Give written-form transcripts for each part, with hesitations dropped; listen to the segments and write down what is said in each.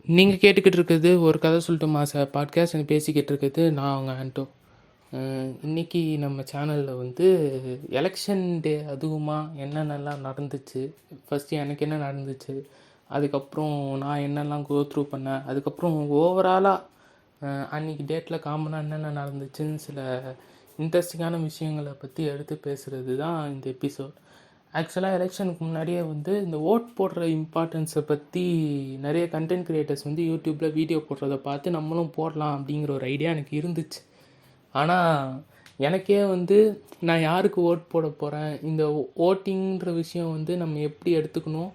நீங்கள் கேட்டுக்கிட்டு இருக்குது ஒரு கதை சொல்லட்டுமா சார் பாட்காஸ்ட் எனக்கு பேசிக்கிட்டு இருக்குது நான் அவங்க ஆண்டோ. இன்றைக்கி நம்ம சேனலில் வந்து எலெக்ஷன் டே அதுவுமா என்னென்னலாம் நடந்துச்சு, ஃபஸ்ட்டு எனக்கு என்ன நடந்துச்சு, அதுக்கப்புறம் நான் என்னெல்லாம் கோ த்ரூ பண்ணேன், அதுக்கப்புறம் ஓவராலாக அன்றைக்கி டேட்டில் காமனாக என்னென்ன நடந்துச்சுன்னு சில இன்ட்ரெஸ்டிங்கான விஷயங்களை பற்றி எடுத்து பேசுகிறது தான் இந்த எபிசோட். ஆக்சுவலாக எலெக்ஷனுக்கு முன்னாடியே வந்து இந்த ஓட் போடுற இம்பார்ட்டன்ஸை பற்றி நிறைய கண்டென்ட் க்ரியேட்டர்ஸ் வந்து யூடியூப்பில் வீடியோ போடுறத பார்த்து நம்மளும் போடலாம் அப்படிங்கிற ஒரு ஐடியா எனக்கு இருந்துச்சு. ஆனால் எனக்கே வந்து நான் யாருக்கு ஓட் போட போகிறேன், இந்த ஓட்டிங்கிற விஷயம் வந்து நம்ம எப்படி எடுத்துக்கணும்,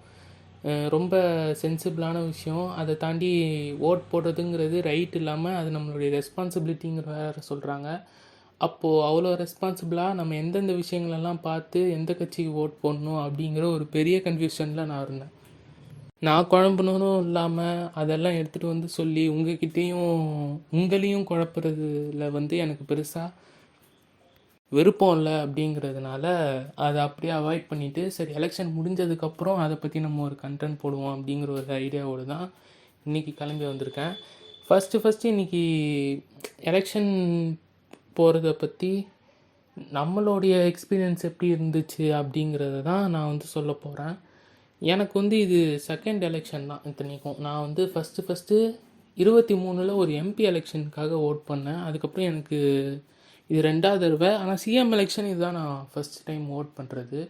ரொம்ப சென்சிபிளான விஷயம். அதை தாண்டி ஓட் போடுறதுங்கிறது ரைட் இல்லாமல் அது நம்மளுடைய ரெஸ்பான்சிபிலிட்டிங்கிற வேறு சொல்கிறாங்க. அப்போது அவ்வளோ ரெஸ்பான்சிபிளாக நம்ம எந்தெந்த விஷயங்களெல்லாம் பார்த்து எந்த கட்சிக்கு ஓட் போடணும் அப்படிங்கிற ஒரு பெரிய கன்ஃபியூஷனில் நான் இருந்தேன். நான் குழம்புனும் இல்லாமல் அதெல்லாம் எடுத்துகிட்டு வந்து சொல்லி உங்களையும் குழப்புறதுல வந்து எனக்கு பெருசாக விருப்பம் இல்லை. அப்படிங்கிறதுனால அதை அப்படியே அவாய்ட் பண்ணிவிட்டு சரி எலெக்ஷன் முடிஞ்சதுக்கப்புறம் அதை பற்றி நம்ம ஒரு கண்டென்ட் போடுவோம் அப்படிங்கிற ஒரு ஐடியாவோடு தான் இன்றைக்கி கிளம்பி வந்திருக்கேன். ஃபஸ்ட்டு இன்றைக்கி எலெக்ஷன் போகிறத பற்றி நம்மளுடைய எக்ஸ்பீரியன்ஸ் எப்படி இருந்துச்சு அப்படிங்கிறத தான் நான் வந்து சொல்ல போகிறேன். எனக்கு வந்து இது செகண்ட் எலெக்ஷன் தான் இத்தனைக்கும். நான் வந்து ஃபஸ்ட்டு 23 ஒரு எம்பி எலெக்ஷனுக்காக ஓட் பண்ணேன். அதுக்கப்புறம் எனக்கு இது 2வது தடவை. ஆனால் சிஎம் எலெக்ஷன் இதுதான் நான் ஃபஸ்ட் டைம் ஓட் பண்ணுறது.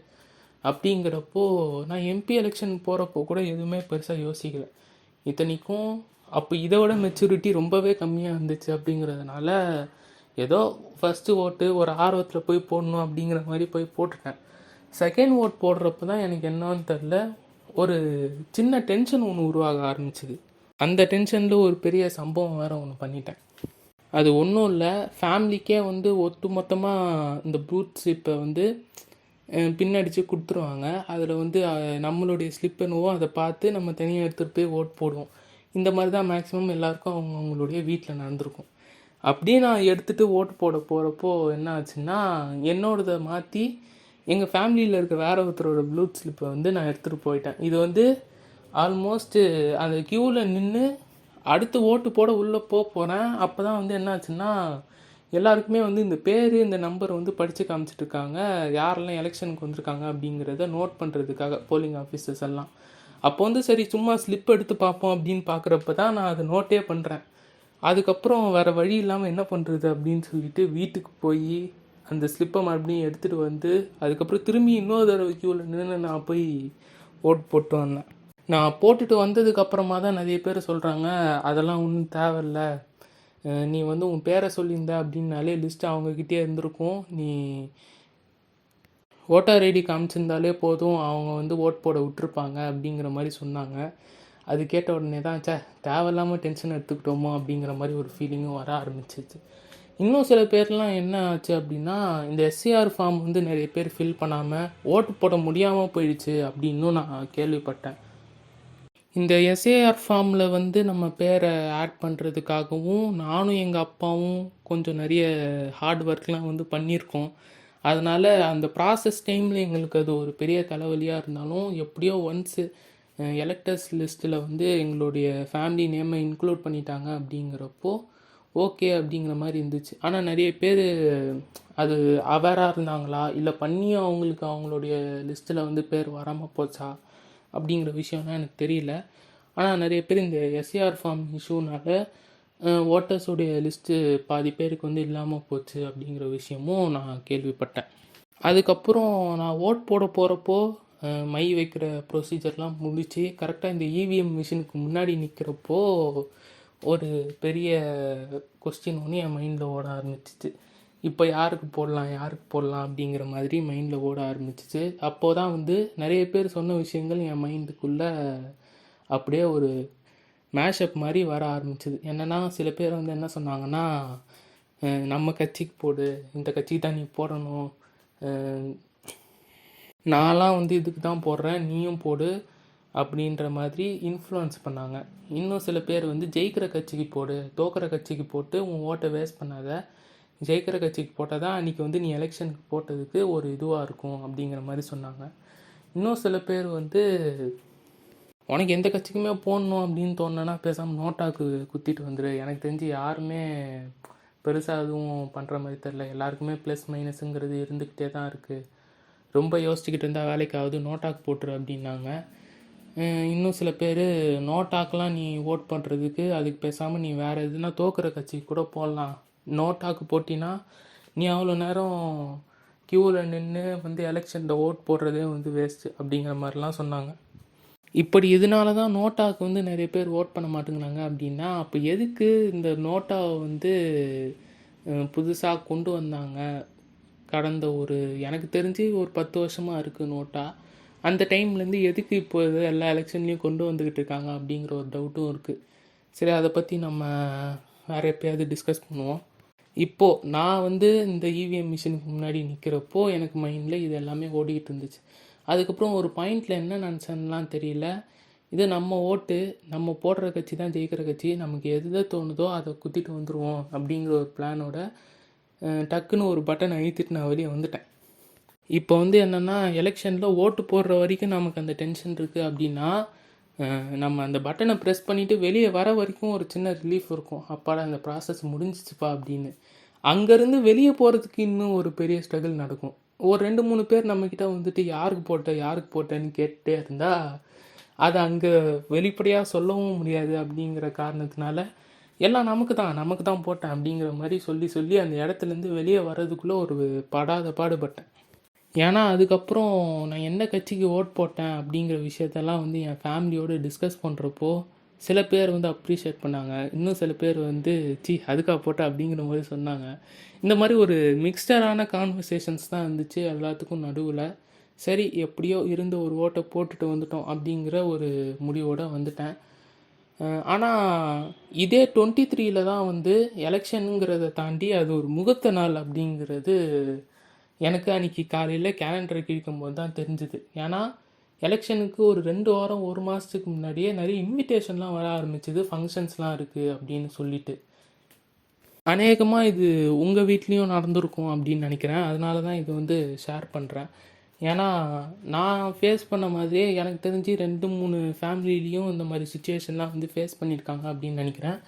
அப்படிங்கிறப்போ நான் எம்பி எலெக்ஷன் போகிறப்போ கூட எதுவுமே பெருசாக யோசிக்கலை. இத்தனைக்கும் அப்போ இதை விட மெச்சூரிட்டி ரொம்பவே கம்மியாக இருந்துச்சு. அப்படிங்கிறதுனால ஏதோ ஃபஸ்ட்டு ஓட்டு ஒரு ஆர்வத்தில் போய் போடணும் அப்படிங்கிற மாதிரி போய் போட்டுட்டேன். செகண்ட் ஓட் போடுறப்ப தான் எனக்கு என்னன்னு தெரில, ஒரு சின்ன டென்ஷன் ஒன்று உருவாக ஆரம்பிச்சிது. அந்த டென்ஷனில் ஒரு பெரிய சம்பவம் வேறு ஒன்று பண்ணிட்டேன். அது ஒன்றும் இல்லை, ஃபேமிலிக்கே வந்து ஒட்டு மொத்தமாக இந்த பூத் ஸ்லிப்பை வந்து பின்னடித்து கொடுத்துருவாங்க. அதில் வந்து நம்மளுடைய ஸ்லிப் என்னவோ அதை பார்த்து நம்ம தனியாக எடுத்துகிட்டு போய் ஓட் போடுவோம். இந்த மாதிரி தான் மேக்ஸிமம் எல்லாருக்கும் அவங்களுடைய வீட்டில் நடந்திருக்கும். அப்படியே நான் எடுத்துகிட்டு ஓட்டு போட போகிறப்போ என்ன ஆச்சுன்னா, என்னோடதை மாற்றி எங்கள் ஃபேமிலியில் இருக்க வேற ஒருத்தரோட ப்ளூத் ஸ்லிப்பை வந்து நான் எடுத்துகிட்டு போயிட்டேன். இது வந்து ஆல்மோஸ்ட்டு அந்த க்யூவில் நின்று அடுத்து ஓட்டு போட உள்ளே போகிறேன். அப்போ தான் வந்து என்ன ஆச்சுன்னா, எல்லாருக்குமே வந்து இந்த பேர் இந்த நம்பரை வந்து படித்து காமிச்சிட்ருக்காங்க, யாரெல்லாம் எலெக்ஷனுக்கு வந்திருக்காங்க அப்படிங்கிறத நோட் பண்ணுறதுக்காக போலிங் ஆஃபீஸர்ஸ் எல்லாம். அப்போ வந்து சரி சும்மா ஸ்லிப் எடுத்து பார்ப்போம் அப்படின்னு பார்க்குறப்ப தான் நான் அதை நோட்டே பண்ணுறேன். அதுக்கப்புறம் வேறு வழி இல்லாமல் என்ன பண்ணுறது அப்படின்னு சொல்லிட்டு வீட்டுக்கு போய் அந்த ஸ்லிப்பை மறுபடியும் எடுத்துகிட்டு வந்து அதுக்கப்புறம் திரும்பி இன்னொரு தடவை க்யூவில் நின்று நான் போய் ஓட் போட்டு வந்தேன். நான் போட்டுட்டு வந்ததுக்கப்புறமா தான் நிறைய பேர் சொல்கிறாங்க, அதெல்லாம் ஒன்றும் தேவையில்ல, நீ வந்து உன் பேரை சொல்லியிருந்த அப்படின்னாலே லிஸ்ட்டு அவங்கக்கிட்டே இருந்திருக்கும், நீ ஓட்டர் ஐடி காமிச்சிருந்தாலே போதும், அவங்க வந்து ஓட் போட விட்டுருப்பாங்க அப்படிங்கிற மாதிரி சொன்னாங்க. அது கேட்ட உடனே தான் தேவையில்லாமல் டென்ஷன் எடுத்துக்கிட்டோமோ அப்படிங்கிற மாதிரி ஒரு ஃபீலிங்கும் வர ஆரம்பிச்சிச்சு. இன்னும் சில பேர்லாம் என்ன ஆச்சு அப்படின்னா, இந்த எஸ்சிஆர் ஃபார்ம் வந்து நிறைய பேர் ஃபில் பண்ணாமல் ஓட்டு போட முடியாமல் போயிடுச்சு அப்படின்னும் நான் கேள்விப்பட்டேன். இந்த எஸ்ஏஆர் ஃபார்மில் வந்து நம்ம பேரை ஆட் பண்ணுறதுக்காகவும் நானும் எங்கள் அப்பாவும் கொஞ்சம் நிறைய ஹார்ட் ஒர்க்லாம் வந்து பண்ணியிருக்கோம். அதனால் அந்த ப்ராசஸ் டைமில் எங்களுக்கு அது ஒரு பெரிய தலைவலியாக இருந்தாலும் எப்படியோ ஒன்ஸு எலெக்டர்ஸ் லிஸ்ட்டில் வந்து எங்களுடைய ஃபேமிலி நேமை இன்க்ளூட் பண்ணிட்டாங்க அப்படிங்கிறப்போ ஓகே அப்படிங்கிற மாதிரி இருந்துச்சு. ஆனால் நிறைய பேர் அது அவேராக இருந்தாங்களா, இல்லை பண்ணியும் அவங்களுக்கு அவங்களுடைய லிஸ்ட்டில் வந்து பேர் வராமல் போச்சா அப்படிங்கிற விஷயம்லாம் எனக்கு தெரியல. ஆனால் நிறைய பேர் இந்த எஸ்ஏஆர் ஃபார்ம் இஷ்யூனால் ஓட்டர்ஸுடைய லிஸ்ட்டு பாதி பேருக்கு வந்து இல்லாமல் போச்சு அப்படிங்கிற விஷயமும் நான் கேள்விப்பட்டேன். அதுக்கப்புறம் நான் ஓட் போட போகிறப்போ மை வைக்கிற ப்ரொசீஜர்லாம் முடிச்சு கரெக்டாக இந்த இவிஎம் மிஷினுக்கு முன்னாடி நிற்கிறப்போ ஒரு பெரிய கொஸ்டின் ஒன்று என் மைண்டில் ஓட ஆரம்பிச்சிச்சு. இப்போ யாருக்கு போடலாம் அப்படிங்கிற மாதிரி மைண்டில் ஓட ஆரம்பிச்சிச்சு. அப்போது தான் வந்து நிறைய பேர் சொன்ன விஷயங்கள் என் மைண்டுக்குள்ளே அப்படியே ஒரு மேஷப் மாதிரி வர ஆரம்பிச்சிது. என்னென்னா சில பேர் வந்து என்ன சொன்னாங்கன்னா, நம்ம கட்சிக்கு போடு, இந்த கட்சிக்கு தான் நீ போடணும், நான்லாம் வந்து இதுக்கு தான் போடுறேன், நீயும் போடு அப்படின்ற மாதிரி இன்ஃப்ளூயன்ஸ் பண்ணாங்க. இன்னும் சில பேர் வந்து ஜெயிக்கிற கட்சிக்கு போடு, தோக்கிற கட்சிக்கு போட்டு உன் ஓட்டை வேஸ்ட் பண்ணாத, ஜெயிக்கிற கட்சிக்கு போட்டால் தான் அன்றைக்கி வந்து நீ எலெக்ஷனுக்கு போட்டதுக்கு ஒரு இதுவாக இருக்கும் அப்படிங்கிற மாதிரி சொன்னாங்க. இன்னும் சில பேர் வந்து உனக்கு எந்த கட்சிக்குமே போடணும் அப்படின்னு தோணுனா பேசாமல் நோட்டாக்கு குத்திட்டு வந்துடு. எனக்கு தெரிஞ்சு யாருமே பெருசாக எதுவும் பண்ணுற மாதிரி தெரில. எல்லாருக்குமே ப்ளஸ் மைனஸுங்கிறது இருந்துக்கிட்டே தான் இருக்குது. ரொம்ப யோசிச்சுக்கிட்டு இருந்தால் வேலைக்கு ஆகுது, நோட்டாக்கு போட்டுரு அப்படின்னாங்க. இன்னும் சில பேர் நோட்டாக்கெலாம் நீ ஓட் பண்ணுறதுக்கு அதுக்கு பேசாமல் நீ வேறு எதுனா தோக்குற கட்சிக்கு கூட போடலாம். நோட்டாக்கு போட்டினா நீ அவ்வளோ நேரம் க்யூவில் நின்று வந்து எலெக்ஷனில் ஓட் போடுறதே வந்து வேஸ்ட்டு அப்படிங்கிற மாதிரிலாம் சொன்னாங்க. இப்படி இதனால தான் நோட்டாவுக்கு வந்து நிறைய பேர் ஓட் பண்ண மாட்டேங்கிறாங்க அப்படின்னா, அப்போ எதுக்கு இந்த நோட்டாவை வந்து புதுசாக கொண்டு வந்தாங்க? கடந்த எனக்கு தெரிஞ்சு ஒரு 10 வருஷமாக இருக்குது நோட்டா. அந்த டைம்லேருந்து எதுக்கு இப்போ எல்லா எலெக்ஷன்லேயும் கொண்டு வந்துக்கிட்டு இருக்காங்க அப்படிங்கிற ஒரு டவுட்டும் இருக்குது. சரி, அதை பற்றி நம்ம வேறு எப்பயாவது டிஸ்கஸ் பண்ணுவோம். இப்போது நான் வந்து இந்த இவிஎம் மிஷினுக்கு முன்னாடி நிற்கிறப்போ எனக்கு மைண்டில் இது எல்லாமே ஓடிக்கிட்டு இருந்துச்சு. அதுக்கப்புறம் ஒரு பாயிண்டில் என்ன நினச்சேன்லாம் தெரியல. இது நம்ம ஓட்டு, நம்ம போடுற கட்சி தான் ஜெயிக்கிற கட்சி, நமக்கு எது தோணுதோ அதை குத்திட்டு வந்துடுவோம் அப்படிங்கிற ஒரு பிளானோட டக்குன்னு ஒரு பட்டன் அழுத்திட்டு நான் வெளியே வந்துட்டேன். இப்போ வந்து என்னென்னா, எலெக்ஷனில் ஓட்டு போடுற வரைக்கும் நமக்கு அந்த டென்ஷன் இருக்குது அப்படின்னா, நம்ம அந்த பட்டனை ப்ரெஸ் பண்ணிவிட்டு வெளியே வர வரைக்கும் ஒரு சின்ன ரிலீஃப் இருக்கும். அப்பாடா அந்த ப்ராசஸ் முடிஞ்சிச்சுப்பா அப்படின்னு. அங்கேருந்து வெளியே போகிறதுக்கு இன்னும் ஒரு பெரிய ஸ்ட்ரகிள் நடக்கும். ஒரு 2-3 பேர் நம்மக்கிட்ட வந்துட்டு யாருக்கு போட்டேன்னு கேட்டுகிட்டே இருந்தால் அதை அங்கே வெளிப்படையாக சொல்லவும் முடியாது. அப்படிங்கிற காரணத்தினால எல்லாம் நமக்கு தான் போட்டேன் அப்படிங்கிற மாதிரி சொல்லி அந்த இடத்துலேருந்து வெளியே வர்றதுக்குள்ளே ஒரு பாடுபட்டேன். ஏன்னா அதுக்கப்புறம் நான் எந்த கட்சிக்கு ஓட் போட்டேன் அப்படிங்கிற விஷயத்தெல்லாம் வந்து என் ஃபேமிலியோடு டிஸ்கஸ் பண்ணுறப்போ சில பேர் வந்து அப்ரிஷியேட் பண்ணாங்க, இன்னும் சில பேர் வந்து அதுக்காக போட்டேன் அப்படிங்கிற மாதிரி சொன்னாங்க. இந்த மாதிரி ஒரு மிக்ஸ்டரான கான்வர்சேஷன்ஸ் தான் இருந்துச்சு எல்லாத்துக்கும் நடுவில். சரி, எப்படியோ இருந்த ஒரு ஓட்டை போட்டுட்டு வந்துட்டோம் அப்படிங்கிற ஒரு முடிவோடு வந்துட்டேன். ஆனால் இதே 23 தான் வந்து எலெக்ஷனுங்கிறத தாண்டி அது ஒரு முகூர்த்த நாள் அப்படிங்கிறது எனக்கு அன்றைக்கி காலையில் கேலண்டரை கிழிக்கும் போது தான் தெரிஞ்சுது. ஏன்னா எலெக்ஷனுக்கு ஒரு 2 வாரம் 1 மாதத்துக்கு முன்னாடியே நிறைய இன்விடேஷன்லாம் வர ஆரம்பிச்சிது, ஃபங்க்ஷன்ஸ்லாம் இருக்குது அப்படின்னு சொல்லிட்டு. அநேகமாக இது உங்கள் வீட்லேயும் நடந்திருக்கும் அப்படின்னு நினைக்கிறேன். அதனால தான் இது வந்து ஷேர் பண்ணுறேன். ஏன்னா நான் ஃபேஸ் பண்ண மாதிரியே எனக்கு தெரிஞ்சு 2-3 ஃபேமிலிலையும் இந்த மாதிரி சுச்சுவேஷன்லாம் வந்து ஃபேஸ் பண்ணியிருக்காங்க அப்படின்னு நினைக்கிறேன்.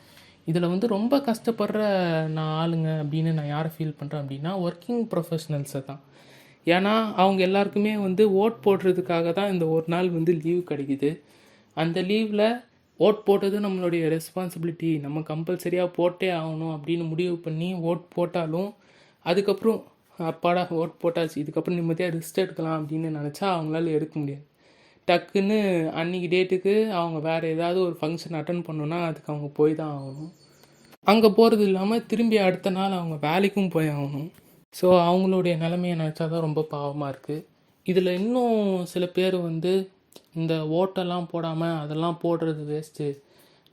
இதில் வந்து ரொம்ப கஷ்டப்படுற ஆளுங்க அப்படின்னு நான் யாரை ஃபீல் பண்ணுறேன் அப்படின்னா, ஒர்க்கிங் ப்ரொஃபஷ்னல்ஸை தான். ஏன்னா அவங்க எல்லாருக்குமே வந்து ஓட் போடுறதுக்காக தான் இந்த ஒரு நாள் வந்து லீவ் கிடைக்குது. அந்த லீவில் ஓட் போட்டது நம்மளுடைய ரெஸ்பான்சிபிலிட்டி, நம்ம கம்பல்சரியாக போட்டே ஆகணும் அப்படின்னு முடிவு பண்ணி ஓட் போட்டாலும் அதுக்கப்புறம் அப்பாடா ஓட் போட்டாச்சு, இதுக்கப்புறம் நிம்மதியாக ரெஸ்ட் எடுக்கலாம் அப்படின்னு நினச்சா அவங்களால எடுக்க முடியாது. டக்குன்னு அன்றைக்கி டேட்டுக்கு அவங்க வேறு ஏதாவது ஒரு ஃபங்க்ஷன் அட்டன் பண்ணணுன்னா அதுக்கு அவங்க போய் தான் ஆகணும். அங்கே போகிறது இல்லாமல் திரும்பி அடுத்த நாள் அவங்க வேலைக்கும் போய் ஆகணும். ஸோ அவங்களுடைய நிலைமையை நினச்சா தான் ரொம்ப பாவமாக இருக்குது. இதில் இன்னும் சில பேர் வந்து இந்த ஓட்டெல்லாம் போடாமல் அதெல்லாம் போடுறது வேஸ்ட்டு,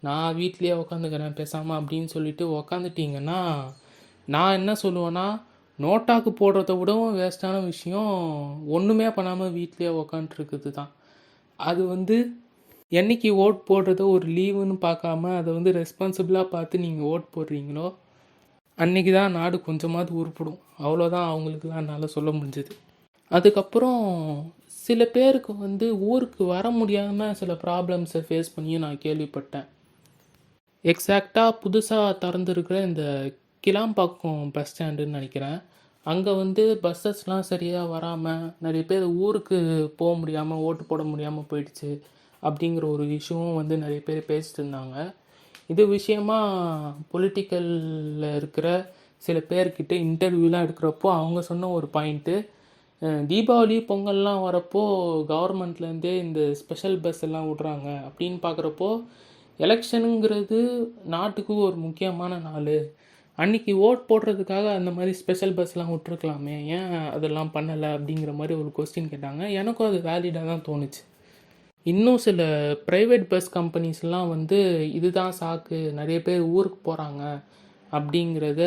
நான் வீட்லேயே உக்காந்துக்கிறேன் பேசாமல் அப்படின்னு சொல்லிட்டு உக்காந்துட்டிங்கன்னா, நான் என்ன சொல்லுவேன்னா, நோட்டாக்கு போடுறத விடவும் வேஸ்ட்டான விஷயம் ஒன்றுமே பண்ணாமல் வீட்லேயே உக்காண்ட்ருக்குது தான். அது வந்து என்றைக்கு ஓட் போடுறத ஒரு லீவுன்னு பார்க்காம அதை வந்து ரெஸ்பான்சிபிளாக பார்த்து நீங்கள் ஓட் போடுறீங்களோ அன்றைக்கி தான் நாடு கொஞ்சமாவது உருப்படும். அவ்வளோதான் அவங்களுக்குலாம் என்னால் சொல்ல முடிஞ்சது. அதுக்கப்புறம் சில பேருக்கு வந்து ஊருக்கு வர முடியாமல் சில ப்ராப்ளம்ஸை ஃபேஸ் பண்ணியும் நான் கேள்விப்பட்டேன். எக்ஸாக்டாக புதுசாக திறந்துருக்கிற இந்த கிளாம்பாக்கம் பஸ் ஸ்டாண்டுன்னு நினைக்கிறேன். அங்கே வந்து பஸ்ஸஸ்லாம் சரியாக வராமல் நிறைய பேர் ஊருக்கு போக முடியாமல் ஓட்டு போட முடியாமல் போயிடுச்சு அப்படிங்கிற ஒரு இஷ்யூவும் வந்து நிறைய பேர் பேசிட்டு இருந்தாங்க. இது விஷயமா பொலிட்டிக்கலில் இருக்கிற சில பேர்கிட்ட இன்டர்வியூலாம் எடுக்கிறப்போ அவங்க சொன்ன ஒரு பாயிண்ட்டு, தீபாவளி பொங்கல்லாம் வரப்போ கவர்மெண்ட்லேருந்தே இந்த ஸ்பெஷல் பஸ் எல்லாம் விட்றாங்க அப்படின்னு பார்க்குறப்போ, எலெக்ஷனுங்கிறது நாட்டுக்கு ஒரு முக்கியமான நாள், அன்றைக்கி ஓட் போடுறதுக்காக அந்த மாதிரி ஸ்பெஷல் பஸ்லாம் விட்ருக்கலாமே, ஏன் அதெல்லாம் பண்ணலை அப்படிங்கிற மாதிரி ஒரு கொஸ்டின் கேட்டாங்க. எனக்கும் அது வேலிடாக தான் தோணுச்சு. இன்னும் சில ப்ரைவேட் பஸ் கம்பெனிஸ்லாம் வந்து இதுதான் சாக்கு, நிறைய பேர் ஊருக்கு போகிறாங்க அப்படிங்கிறத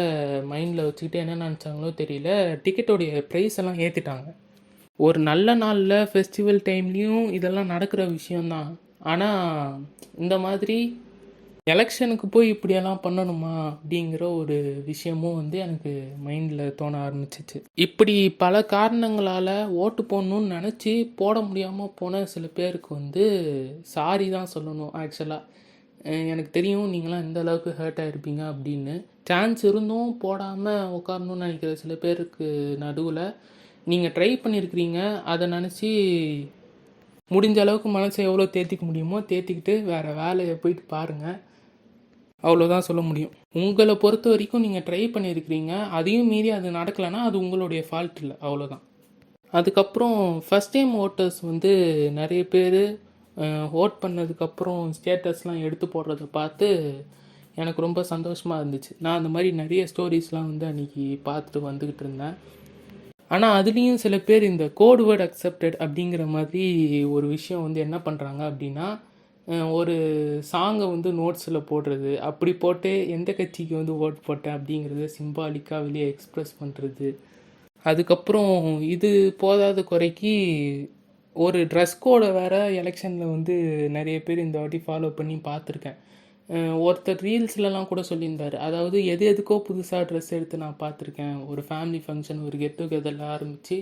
மைண்டில் வச்சுக்கிட்டு என்ன நினச்சாங்களோ தெரியல, டிக்கெட்டோடைய ப்ரைஸ் எல்லாம் ஏற்றிட்டாங்க. ஒரு நல்ல நாளில் ஃபெஸ்டிவல் டைம்லேயும் இதெல்லாம் நடக்கிற விஷயந்தான். ஆனால் இந்த மாதிரி எலெக்ஷனுக்கு போய் இப்படியெல்லாம் பண்ணணுமா அப்படிங்கிற ஒரு விஷயமும் வந்து எனக்கு மைண்டில் தோண ஆரம்பிச்சிச்சு. இப்படி பல காரணங்களால் ஓட்டு போடணும்னு நினச்சி போட முடியாமல் போன சில பேருக்கு வந்து சாரி தான் சொல்லணும். ஆக்சுவலாக எனக்கு தெரியும் நீங்களாம் எந்த அளவுக்கு ஹர்ட் ஆகிருப்பீங்க அப்படின்னு. சான்ஸ் இருந்தும் போடாமல் உட்காரணும்னு நினைக்கிற சில பேருக்கு நடுவில் நீங்கள் ட்ரை பண்ணியிருக்கிறீங்க. அதை நினச்சி முடிஞ்ச அளவுக்கு மனசை எவ்வளோ தேற்றிக்க முடியுமோ தேற்றிக்கிட்டு வேறு வேலையை போயிட்டு பாருங்கள். அவ்வளோதான் சொல்ல முடியும். உங்களை பொறுத்த வரைக்கும் நீங்கள் ட்ரை பண்ணியிருக்கிறீங்க, அதையும் மீறி அது நடக்கலைன்னா அது உங்களுடைய ஃபால்ட் இல்லை, அவ்வளோதான். அதுக்கப்புறம் ஃபஸ்ட் டைம் ஓட்டர்ஸ் வந்து நிறைய பேர் ஓட் பண்ணதுக்கப்புறம் ஸ்டேட்டஸ்லாம் எடுத்து போடுறத பார்த்து எனக்கு ரொம்ப சந்தோஷமாக இருந்துச்சு. நான் அந்த மாதிரி நிறைய ஸ்டோரிஸ்லாம் வந்து அன்றைக்கி பார்த்துட்டு வந்துக்கிட்டு இருந்தேன். ஆனால் அதுலேயும் சில பேர் இந்த கோட் வேர்ட் அக்செப்டட் அப்படிங்கிற மாதிரி ஒரு விஷயம் வந்து என்ன பண்ணுறாங்க அப்படின்னா, ஒரு சாங்கை வந்து நோட்ஸில் போடுறது, அப்படி போட்டு எந்த கட்சிக்கு வந்து ஓட் போட்டேன் அப்படிங்கிறத சிம்பாலிக்காக வெளியே எக்ஸ்ப்ரெஸ் பண்ணுறது. அதுக்கப்புறம் இது போதாத குறைக்கு ஒரு ட்ரெஸ் கோடை வேறு எலெக்ஷனில் வந்து நிறைய பேர் இந்த வாட்டி ஃபாலோ பண்ணி பார்த்துருக்கேன். ஒருத்தர் ரீல்ஸ்லலாம் கூட சொல்லியிருந்தார். அதாவது எதுக்கோ புதுசாக ட்ரெஸ் எடுத்து நான் பார்த்துருக்கேன். ஒரு ஃபேமிலி ஃபங்க்ஷன், ஒரு கெட் டுகெதரில் ஆரம்பித்து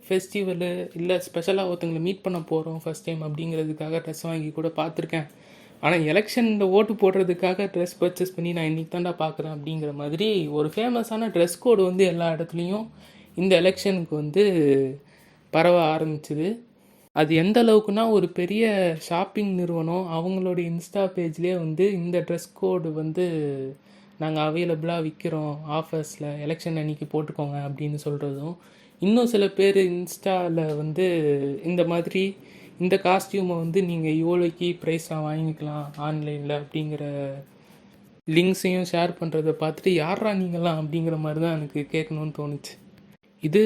ஃபெஸ்டிவலு இல்லை ஸ்பெஷலாக ஒருத்தங்களை மீட் பண்ண போகிறோம் ஃபஸ்ட் டைம் அப்படிங்கிறதுக்காக ட்ரெஸ் வாங்கி கூட பார்த்துருக்கேன். ஆனால் எலெக்ஷனில் ஓட்டு போடுறதுக்காக ட்ரெஸ் பர்ச்சேஸ் பண்ணி நான் இன்றைக்கி தாண்டா பார்க்குறேன் அப்படிங்கிற மாதிரி ஒரு ஃபேமஸான ட்ரெஸ் கோடு வந்து எல்லா இடத்துலையும் இந்த எலெக்ஷனுக்கு வந்து பரவ ஆரம்பிச்சுது. அது எந்த அளவுக்குன்னா ஒரு பெரிய ஷாப்பிங் நிறுவனம் அவங்களுடைய இன்ஸ்டா பேஜ்லேயே வந்து இந்த ட்ரெஸ் கோடு வந்து நாங்கள் அவைலபிளாக விற்கிறோம் ஆஃபர்ஸில், எலெக்ஷன் அன்றைக்கி போட்டுக்கோங்க அப்படின்னு சொல்கிறதும், இன்னும் சில பேர் இன்ஸ்டாவில் வந்து இந்த மாதிரி இந்த காஸ்டியூமை வந்து நீங்கள் இவ்வளோக்கு ப்ரைஸாக வாங்கிக்கலாம் ஆன்லைனில் அப்படிங்கிற லிங்க்ஸையும் ஷேர் பண்ணுறதை பார்த்துட்டு யாரா நீங்களாம் அப்படிங்கிற மாதிரி தான் எனக்கு கேட்கணுன்னு தோணுச்சு. இது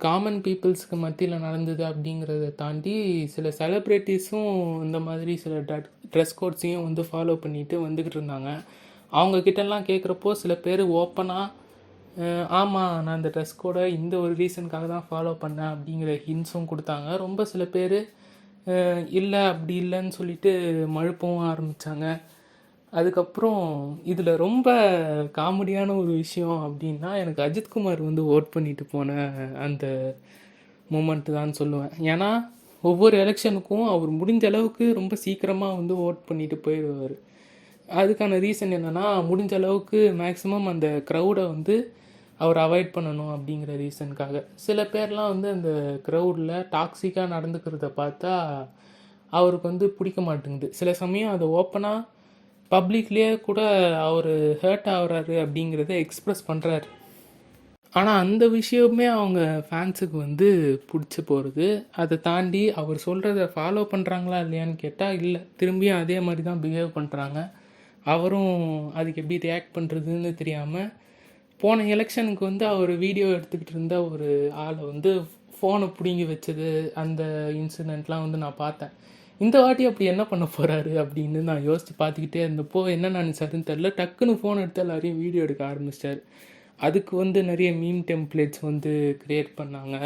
காமன் பீப்புள்ஸ்க்கு மத்தியில் நடந்தது அப்படிங்கிறத தாண்டி சில செலிப்ரிட்டிஸும் இந்த மாதிரி சில ட்ரெஸ் கோட்ஸையும் வந்து ஃபாலோ பண்ணிட்டு வந்துக்கிட்டு இருந்தாங்க. அவங்கக்கிட்டலாம் கேட்குறப்போ சில பேர் ஓப்பனாக ஆமாம் நான் இந்த ட்ரெஸ் கோடை இந்த ஒரு ரீசனுக்காக தான் ஃபாலோ பண்ணேன் அப்படிங்கிற ஹிண்ட்ஸும் கொடுத்தாங்க. ரொம்ப சில பேர் இல்லை அப்படி இல்லைன்னு சொல்லிட்டு மழுப்பவும் ஆரம்பித்தாங்க. அதுக்கப்புறம் இதில் ரொம்ப காமெடியான ஒரு விஷயம் அப்படின்னா எனக்கு அஜித்குமார் வந்து ஓட் பண்ணிட்டு போன அந்த மூமெண்ட்டு தான் சொல்லுவேன். ஏன்னா ஒவ்வொரு எலெக்ஷனுக்கும் அவர் முடிஞ்ச அளவுக்கு ரொம்ப சீக்கிரமாக வந்து ஓட் பண்ணிட்டு போயிடுவார். அதுக்கான ரீசன் என்னென்னா முடிஞ்ச அளவுக்கு மேக்ஸிமம் அந்த க்ரௌடை வந்து அவர் அவாய்ட் பண்ணணும் அப்படிங்கிற ரீசனுக்காக. சில பேர்லாம் வந்து அந்த க்ரௌடில் டாக்ஸிக்காக நடந்துக்கிறத பார்த்தா அவருக்கு வந்து பிடிக்க மாட்டேங்குது. சில சமயம் அதை ஓப்பனாக பப்ளிக்லேயே கூட அவர் ஹர்ட் ஆகுறாரு அப்படிங்கிறத எக்ஸ்ப்ரெஸ் பண்ணுறாரு. ஆனால் அந்த விஷயமே அவங்க ஃபேன்ஸுக்கு வந்து பிடிச்சி போகிறது. அதை தாண்டி அவர் சொல்கிறத ஃபாலோ பண்ணுறாங்களா இல்லையான்னு கேட்டால் இல்லை, திரும்பியும் அதே மாதிரி தான் பிஹேவ் பண்ணுறாங்க. அவரும் அதுக்கு எப்படி ரியாக்ட் பண்ணுறதுன்னு தெரியாமல் போன எலெக்ஷனுக்கு வந்து அவர் வீடியோ எடுத்துக்கிட்டு இருந்த ஒரு ஆளை வந்து ஃபோனை பிடுங்கி வச்சது, அந்த இன்சிடெண்ட்லாம் வந்து நான் பார்த்தேன். இந்த வாட்டி அப்படி என்ன பண்ண போகிறாரு அப்படின்னு நான் யோசித்து பார்த்துக்கிட்டே இருந்தப்போ என்ன நினச்சாருன்னு தெரில, டக்குன்னு ஃபோன் எடுத்து எல்லாரையும் வீடியோ எடுக்க ஆரம்பிச்சிட்டார். அதுக்கு வந்து நிறைய மீம் டெம்ப்ளேட்ஸ் வந்து க்ரியேட் பண்ணாங்க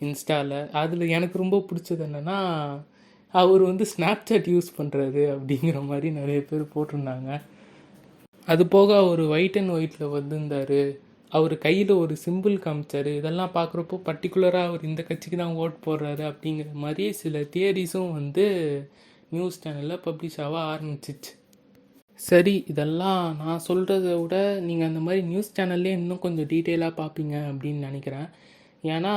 இன்ஸ்டாவில். அதில் எனக்கு ரொம்ப பிடிச்சது என்னென்னா அவர் வந்து ஸ்னாப்சாட் யூஸ் பண்ணுறாரு அப்படிங்கிற மாதிரி நிறைய பேர் போட்டிருந்தாங்க. அது போக அவர் ஒயிட் அண்ட் ஒயிட்டில் வந்திருந்தார், அவர் கையில் ஒரு சிம்பிள் காமிச்சார். இதெல்லாம் பார்க்குறப்போ பர்டிகுலராக அவர் இந்த கட்சிக்கு தான் ஓட் போடுறாரு அப்படிங்கிற மாதிரி சில தியரிஸும் வந்து நியூஸ் சேனலில் பப்ளிஷ் ஆக ஆரம்பிச்சிச்சு. சரி, இதெல்லாம் நான் சொல்கிறத விட நீங்கள் அந்த மாதிரி நியூஸ் சேனல்லே இன்னும் கொஞ்சம் டீட்டெயிலாக பார்ப்பீங்க அப்படின்னு நினைக்கிறேன். ஏன்னா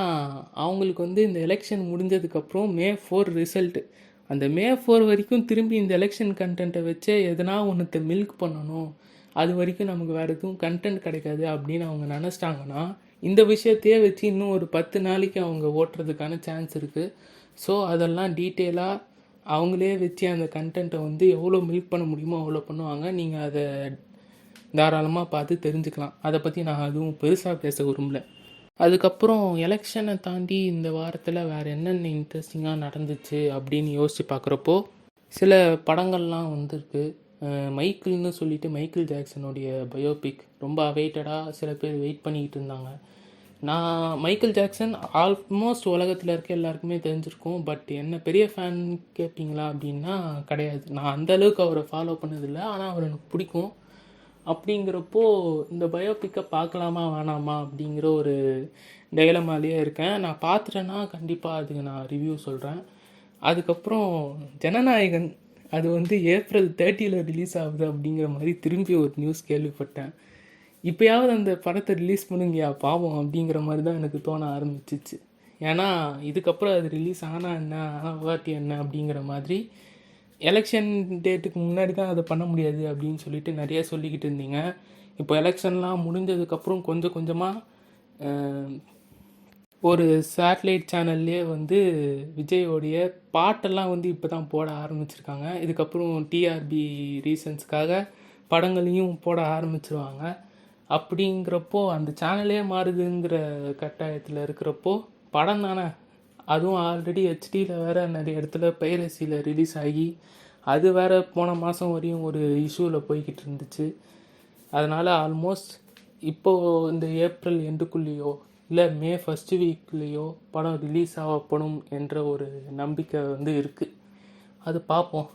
அவங்களுக்கு வந்து இந்த எலெக்ஷன் முடிஞ்சதுக்கப்புறம் May 4 ரிசல்ட்டு, அந்த May 4 வரைக்கும் திரும்பி இந்த எலெக்ஷன் கண்டென்ட்டை வச்சு எதனா ஒன்றுத்தை மில்க் பண்ணணும், அது வரைக்கும் நமக்கு வேறு எதுவும் கண்டென்ட் கிடைக்காது அப்படின்னு அவங்க நினச்சிட்டாங்கன்னா இந்த விஷயத்தையே வச்சு இன்னும் ஒரு 10 நாளைக்கு அவங்க ஓட்டுறதுக்கான சான்ஸ் இருக்குது. ஸோ அதெல்லாம் டீட்டெயிலாக அவங்களே வச்சு அந்த கண்டென்ட்டை வந்து எவ்வளோ மில்க் பண்ண முடியுமோ அவ்வளோ பண்ணுவாங்க. நீங்கள் அதை தாராளமாக பார்த்து தெரிஞ்சுக்கலாம். அதை பற்றி நான் அதுவும் பெருசாக பேச விரும்பல. அதுக்கப்புறம் எலெக்ஷனை தாண்டி இந்த வாரத்தில் வேறு என்னென்ன இன்ட்ரெஸ்டிங்காக நடந்துச்சு அப்படின்னு யோசித்து பார்க்குறப்போ சில படங்கள்லாம் வந்திருக்கு. மைக்கிள்னு சொல்லிட்டு மைக்கேல் ஜாக்சனுடைய பயோபிக் ரொம்ப அவைட்டடாக சில பேர் வெயிட் பண்ணிக்கிட்டு இருந்தாங்க. நான் மைக்கேல் ஜாக்சன் ஆல்மோஸ்ட் உலகத்தில் இருக்க எல்லாருக்குமே தெரிஞ்சிருக்கும். பட் என்ன பெரிய ஃபேன் கேட்பீங்களா அப்படின்னா கிடையாது. நான் அந்தளவுக்கு அவரை ஃபாலோ பண்ணதில்லை, ஆனால் அவர் எனக்கு பிடிக்கும். அப்படிங்கிறப்போ இந்த பயோபிக்கை பார்க்கலாமா வேணாமா அப்படிங்கிற ஒரு டைலமாலேயே இருக்கேன். நான் பார்த்துட்டேன்னா கண்டிப்பாக அதுக்கு நான் ரிவ்யூ சொல்கிறேன். அதுக்கப்புறம் ஜனநாயகன் அது வந்து ஏப்ரல் 30 ரிலீஸ் ஆகுது அப்படிங்கிற மாதிரி திரும்பி ஒரு நியூஸ் கேள்விப்பட்டேன். இப்போயாவது அந்த படத்தை ரிலீஸ் பண்ணுங்கயா பாவம் அப்படிங்கிற மாதிரி தான் எனக்கு தோண ஆரம்பிச்சிச்சு. ஏன்னா இதுக்கப்புறம் அது ரிலீஸ் ஆனால் என்ன ஆகாட்டி என்ன அப்படிங்கிற மாதிரி எலெக்ஷன் டேட்டுக்கு முன்னாடி தான் அதை பண்ண முடியாது அப்படின்னு சொல்லிட்டு நிறைய சொல்லிக்கிட்டு இருந்தீங்க. இப்போ எலெக்ஷன்லாம் முடிஞ்சதுக்கப்புறம் கொஞ்சம் கொஞ்சமாக ஒரு சேட்டலைட் சேனல்லே வந்து விஜயோடைய பாட்டெல்லாம் வந்து இப்போ தான் போட ஆரம்பிச்சிருக்காங்க. இதுக்கப்புறம் டிஆர்பி ரீசன்ஸ்க்காக படங்களையும் போட ஆரம்பிச்சிருவாங்க. அப்படிங்கிறப்போ அந்த சேனலே மாறுதுங்கிற கட்டாயத்தில் இருக்கிறப்போ படம் தானே, அதுவும் ஆல்ரெடி ஹெச்டியில் வேறு நிறைய இடத்துல பைரசியில் ரிலீஸ் ஆகி அது வேறு போன மாதம் வரையும் ஒரு இஷ்யூவில் போய்கிட்டு இருந்துச்சு. அதனால் ஆல்மோஸ்ட் இப்போது இந்த ஏப்ரல் எண்டுக்குள்ளேயோ இல்லை மே ஃபஸ்ட்டு வீக்லேயோ படம் ரிலீஸ் ஆகப்படும் என்ற ஒரு நம்பிக்கை வந்து இருக்குது. அது பார்ப்போம்.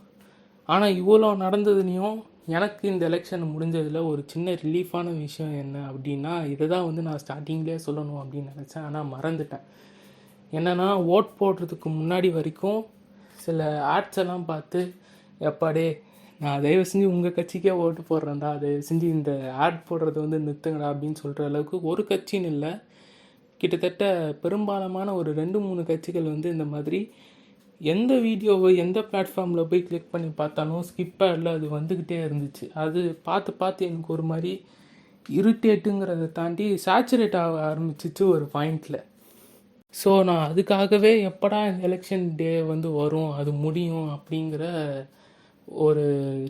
ஆனால் இவ்வளோ நடந்ததுலேயும் எனக்கு இந்த எலெக்ஷன் முடிஞ்சதில் ஒரு சின்ன ரிலீஃபான விஷயம் என்ன அப்படின்னா, இதை தான் வந்து நான் ஸ்டார்டிங்லேயே சொல்லணும் அப்படின்னு நினச்சேன், ஆனால் மறந்துட்டேன். என்னென்னா ஓட் போடுறதுக்கு முன்னாடி வரைக்கும் சில ஆட்ஸ் எல்லாம் பார்த்து எப்பாடே நான் தயவு செஞ்சு உங்கள் கட்சிக்கே ஓட்டு போடுறேன்டா, தயவு செஞ்சு இந்த ஆட் போடுறத வந்து நிறுத்துங்கடா அப்படின்னு சொல்கிற அளவுக்கு ஒரு கட்சின்னு இல்லை, கிட்டத்தட்ட பெரும்பாலான ஒரு 2-3 கட்சிகள் வந்து இந்த மாதிரி எந்த வீடியோவை எந்த பிளாட்ஃபார்மில் போய் கிளிக் பண்ணி பார்த்தாலும் ஸ்கிப் ஆடில் அது வந்துக்கிட்டே இருந்துச்சு. அது பார்த்து எனக்கு ஒரு மாதிரி இரிட்டேட்டுங்கிறத தாண்டி சேச்சுரேட் ஆக ஆரம்பிச்சிச்சு ஒரு பாயிண்டில். ஸோ நான் அதுக்காகவே எப்படா இந்த எலெக்ஷன் டே வந்து வரும், அது முடியும் அப்படிங்கிற ஒரு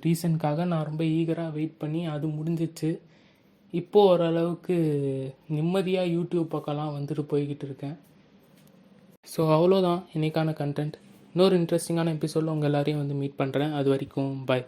ரீசனுக்காக நான் ரொம்ப ஈகராக வெயிட் பண்ணி அது முடிஞ்சிச்சு. இப்போது ஓரளவுக்கு நிம்மதியாக யூடியூப் பக்கம்லாம் வந்துட்டு போய்கிட்டு இருக்கேன். ஸோ அவ்வளோதான் இன்றைக்கான கண்டென்ட். இன்னொரு இன்ட்ரெஸ்டிங்கான எபிசோடில் உங்கள் எல்லாரையும் வந்து மீட் பண்ணுறேன். அது வரைக்கும் பாய்.